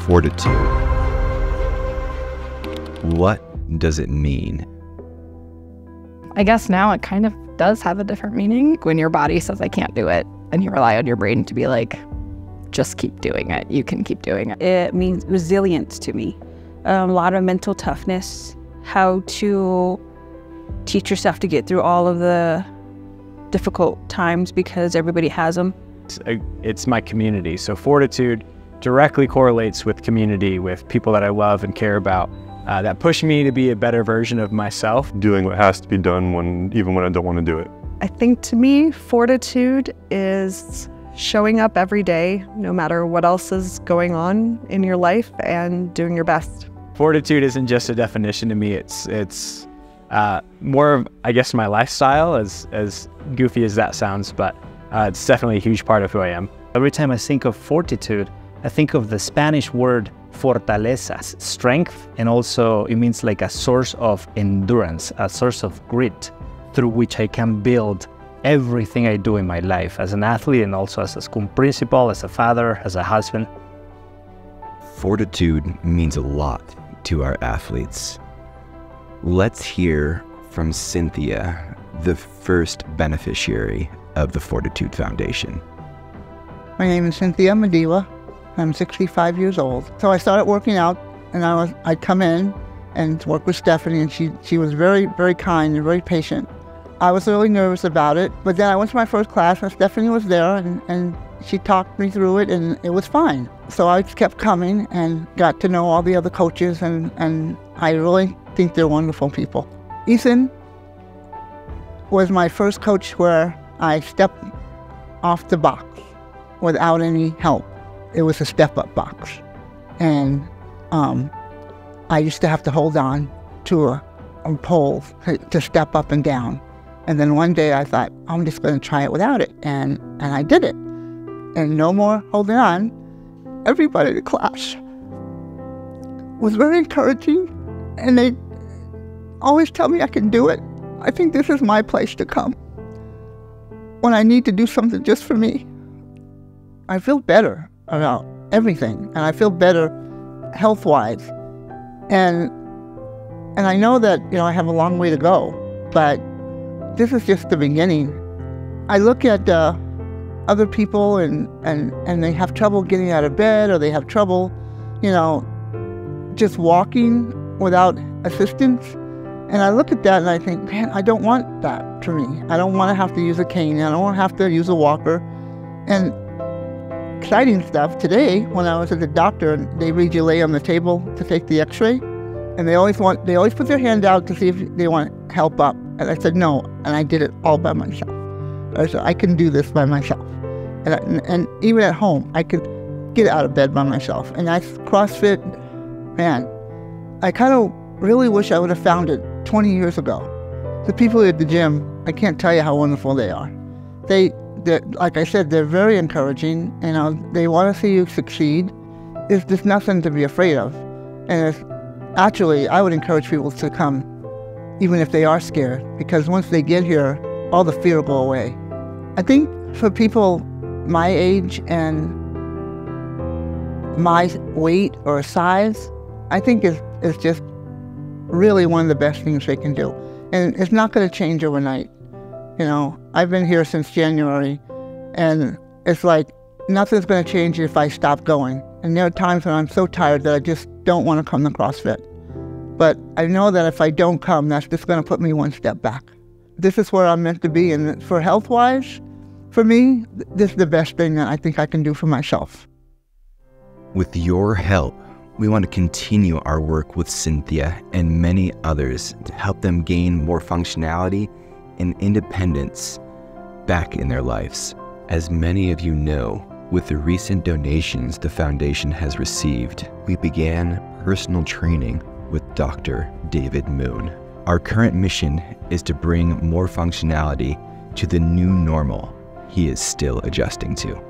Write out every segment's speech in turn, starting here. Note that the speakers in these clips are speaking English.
Fortitude. What does it mean? I guess now it kind of does have a different meaning. When your body says, I can't do it, and you rely on your brain to be like, just keep doing it. You can keep doing it. It means resilience to me. A lot of mental toughness, how to teach yourself to get through all of the difficult times because everybody has them. It's my community. So Fortitude directly correlates with community, with people that I love and care about, that push me to be a better version of myself. Doing what has to be done even when I don't want to do it. I think to me, fortitude is showing up every day, no matter what else is going on in your life, and doing your best. Fortitude isn't just a definition to me. It's more of, I guess, my lifestyle, as goofy as that sounds, but it's definitely a huge part of who I am. Every time I think of fortitude, I think of the Spanish word fortaleza, strength, and also it means like a source of endurance, a source of grit through which I can build everything I do in my life as an athlete and also as a school principal, as a father, as a husband. Fortitude means a lot to our athletes. Let's hear from Cynthia, the first beneficiary of the Fortitude Foundation. My name is Cynthia Mediwa. I'm 65 years old. So I started working out, and I'd come in and work with Stephanie, and she was very, very kind and very patient. I was really nervous about it, but then I went to my first class, and Stephanie was there, and she talked me through it, and it was fine. So I just kept coming and got to know all the other coaches, and I really think they're wonderful people. Ethan was my first coach where I stepped off the box without any help. It was a step-up box. And I used to have to hold on to a pole to step up and down. And then one day I thought, I'm just going to try it without it. And I did it. And no more holding on. Everybody in the class was very encouraging, and they always tell me I can do it. I think this is my place to come when I need to do something just for me. I feel better about everything, and I feel better health-wise. And I know that, I have a long way to go, but this is just the beginning. I look at other people and they have trouble getting out of bed, or they have trouble, just walking without assistance. And I look at that and I think, man, I don't want that for me. I don't want to have to use a cane. I don't want to have to use a walker. And exciting stuff, today, when I was at the doctor, they read you lay on the table to take the x-ray, and they always put their hand out to see if they want help up. And I said no, and I did it all by myself. I said, I can do this by myself. And even at home, I could get out of bed by myself. And CrossFit, man, I kind of really wish I would have found it 20 years ago. The people at the gym, I can't tell you how wonderful they are. They're, like I said, they're very encouraging, and they want to see you succeed. There's nothing to be afraid of. And actually, I would encourage people to come, even if they are scared, because once they get here, all the fear will go away. I think for people my age and my weight or size, I think it's just really one of the best things they can do. And it's not going to change overnight. I've been here since January, and it's like nothing's going to change if I stop going. And there are times when I'm so tired that I just don't want to come to CrossFit. But I know that if I don't come, that's just going to put me one step back. This is where I'm meant to be, and for health-wise, for me, this is the best thing that I think I can do for myself. With your help, we want to continue our work with Cynthia and many others to help them gain more functionality and independence back in their lives. As many of you know, with the recent donations the foundation has received, we began personal training with Dr. David Moon. Our current mission is to bring more functionality to the new normal he is still adjusting to.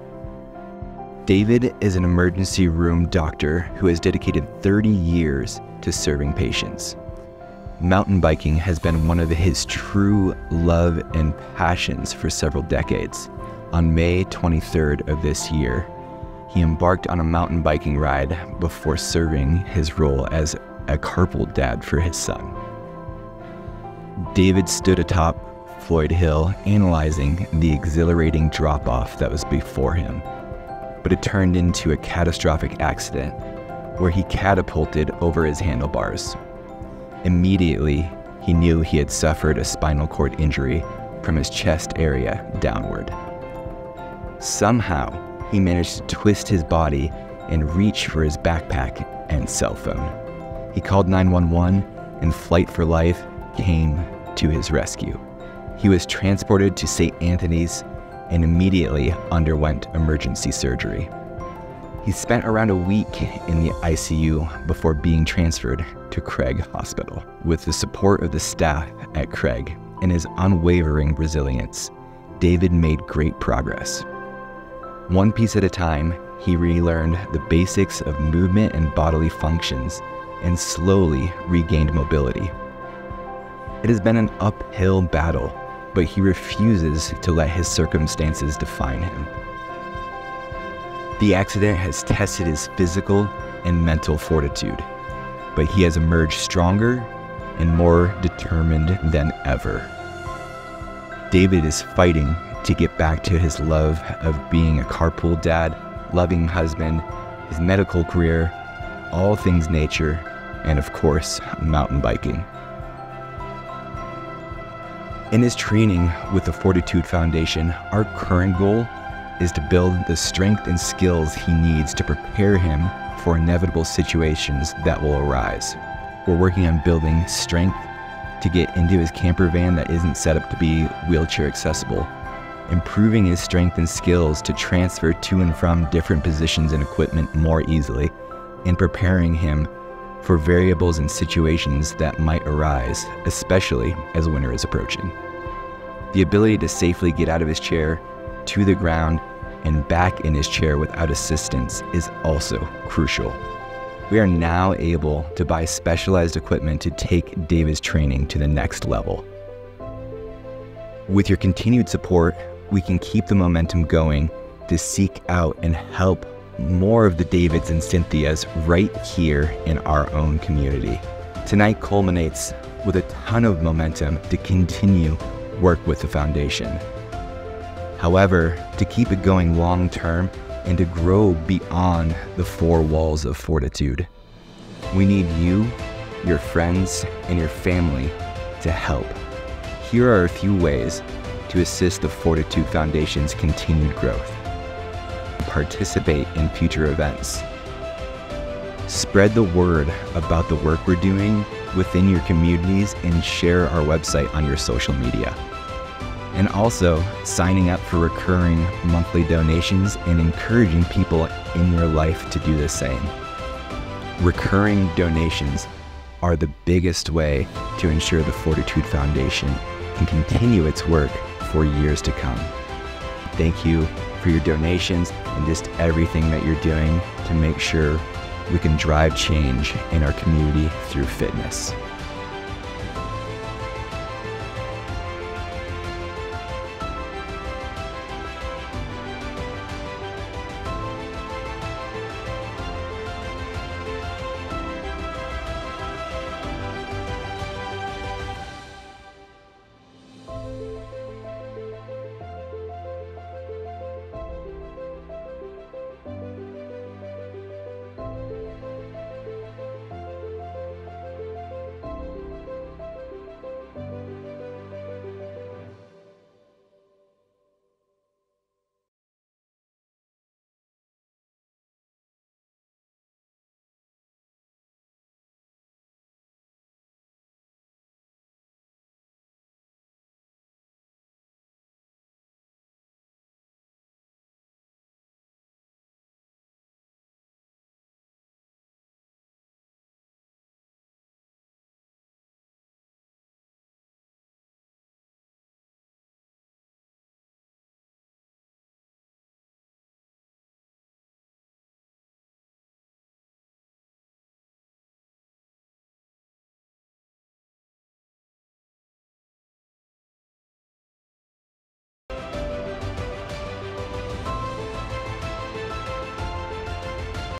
David is an emergency room doctor who has dedicated 30 years to serving patients. Mountain biking has been one of his true love and passions for several decades. On May 23rd of this year, he embarked on a mountain biking ride before serving his role as a carpool dad for his son. David stood atop Floyd Hill, analyzing the exhilarating drop-off that was before him. But it turned into a catastrophic accident where he catapulted over his handlebars. Immediately, he knew he had suffered a spinal cord injury from his chest area downward. Somehow, he managed to twist his body and reach for his backpack and cell phone. He called 911, and Flight for Life came to his rescue. He was transported to St. Anthony's and immediately underwent emergency surgery. He spent around a week in the ICU before being transferred to Craig Hospital. With the support of the staff at Craig and his unwavering resilience, David made great progress. One piece at a time, he relearned the basics of movement and bodily functions and slowly regained mobility. It has been an uphill battle, but he refuses to let his circumstances define him. The accident has tested his physical and mental fortitude, but he has emerged stronger and more determined than ever. David is fighting to get back to his love of being a carpool dad, loving husband, his medical career, all things nature, and of course, mountain biking. In his training with the Fortitude Foundation, our current goal is to build the strength and skills he needs to prepare him for inevitable situations that will arise. We're working on building strength to get into his camper van that isn't set up to be wheelchair accessible, improving his strength and skills to transfer to and from different positions and equipment more easily, and preparing him for variables and situations that might arise, especially as winter is approaching. The ability to safely get out of his chair, to the ground, and back in his chair without assistance is also crucial. We are now able to buy specialized equipment to take David's training to the next level. With your continued support, we can keep the momentum going to seek out and help more of the Davids and Cynthias right here in our own community. Tonight culminates with a ton of momentum to continue work with the foundation. However, to keep it going long term and to grow beyond the four walls of Fortitude, we need you, your friends, and your family to help. Here are a few ways to assist the Fortitude Foundation's continued growth. Participate in future events. Spread the word about the work we're doing within your communities and share our website on your social media. And also signing up for recurring monthly donations and encouraging people in your life to do the same. Recurring donations are the biggest way to ensure the Fortitude Foundation can continue its work for years to come. Thank you for your donations and just everything that you're doing to make sure we can drive change in our community through fitness.